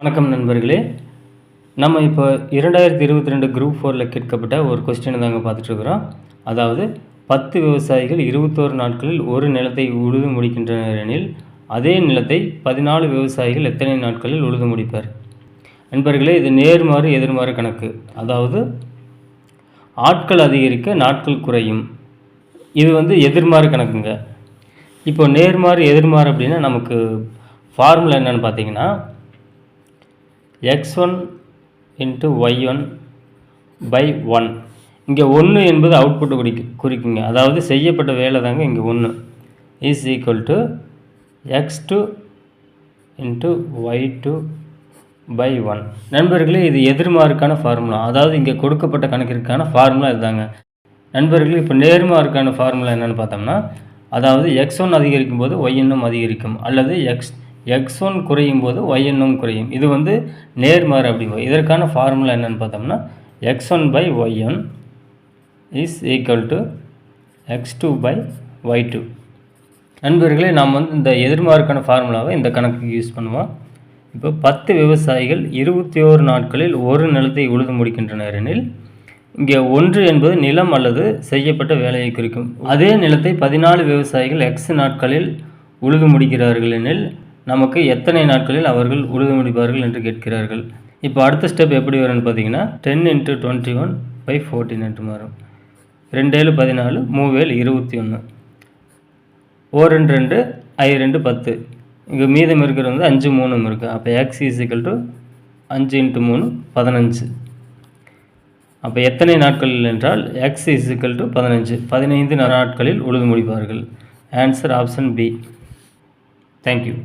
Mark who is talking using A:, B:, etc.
A: வணக்கம் நண்பர்களே. நம்ம இப்போ 2022 குரூப் 4ல் கேட்கப்பட்ட ஒரு கொஸ்டினை தாங்க பார்த்துட்ருக்குறோம். அதாவது 10 விவசாயிகள் 21 நாட்களில் ஒரு நிலத்தை உழுது முடிக்கின்றனர் எனில் அதே நிலத்தை 14 விவசாயிகள் எத்தனை நாட்களில் உழுது முடிப்பர்? நண்பர்களே, இது நேர்மாறு எதிர்மாறு கணக்கு. அதாவது ஆட்கள் அதிகரிக்க நாட்கள் குறையும். இது எதிர்மாறு கணக்குங்க. இப்போ நேர்மாறு எதிர்மாறு அப்படின்னா நமக்கு ஃபார்முலா என்னென்னு பார்த்தீங்கன்னா x1 × y1 / 1. இங்கே 1 என்பது அவுட்புட் குறிக்குங்க. அதாவது செய்யப்பட்ட வேலை தாங்க இங்கே 1 is equal to x2 × y2 / 1. நண்பர்களே, இது எதிர்மாறுக்கான ஃபார்முலா. அதாவது இங்கே கொடுக்கப்பட்ட கணக்கிற்கான ஃபார்முலா இதுதாங்க. நண்பர்களே, இப்போ நேர்மாறுக்கான ஃபார்முலா என்னென்னு பார்த்தோம்னா, அதாவது x1 அதிகரிக்கும் போது y1 அதிகரிக்கும், அல்லது x1 குறையும் போது yn குறையும். இது நேர்மாறு அப்படிம்போது இதற்கான ஃபார்முலா என்னென்னு பார்த்தோம்னா x1/y1 is equal to x2/y2. நண்பர்களே, நாம் இந்த எதிர்மாறுக்கான ஃபார்முலாவை இந்த கணக்குக்கு யூஸ் பண்ணுவோம். இப்போ 10 விவசாயிகள் 21 நாட்களில் ஒரு நிலத்தை உழுது முடிக்கின்றனர் எனில் இங்கே 1 என்பது நிலம் அல்லது செய்யப்பட்ட வேலையை குறிக்கும். அதே நிலத்தை 14 விவசாயிகள் x நாட்களில் உழுது முடிக்கிறார்கள் எனில் நமக்கு எத்தனை நாட்களில் அவர்கள் உழுது முடிப்பார்கள் என்று கேட்கிறார்கள். இப்போ அடுத்த ஸ்டெப் எப்படி வரும்னு பார்த்தீங்கன்னா 10 × 21/14 என்று மாறும். 2 7 14, 3 7 21, 4 2 2, 5 2 10. இங்கே மீதம் இருக்கிறது 5 3 இருக்குது. அப்போ x இஸ் ஈக்குவல் டு 5 × 3 15. அப்போ எத்தனை நாட்களில் என்றால் x இஸ் ஈக்குவல் டு 15 நாட்களில் உழுது முடிப்பார்கள். Answer option B. தேங்க்யூ.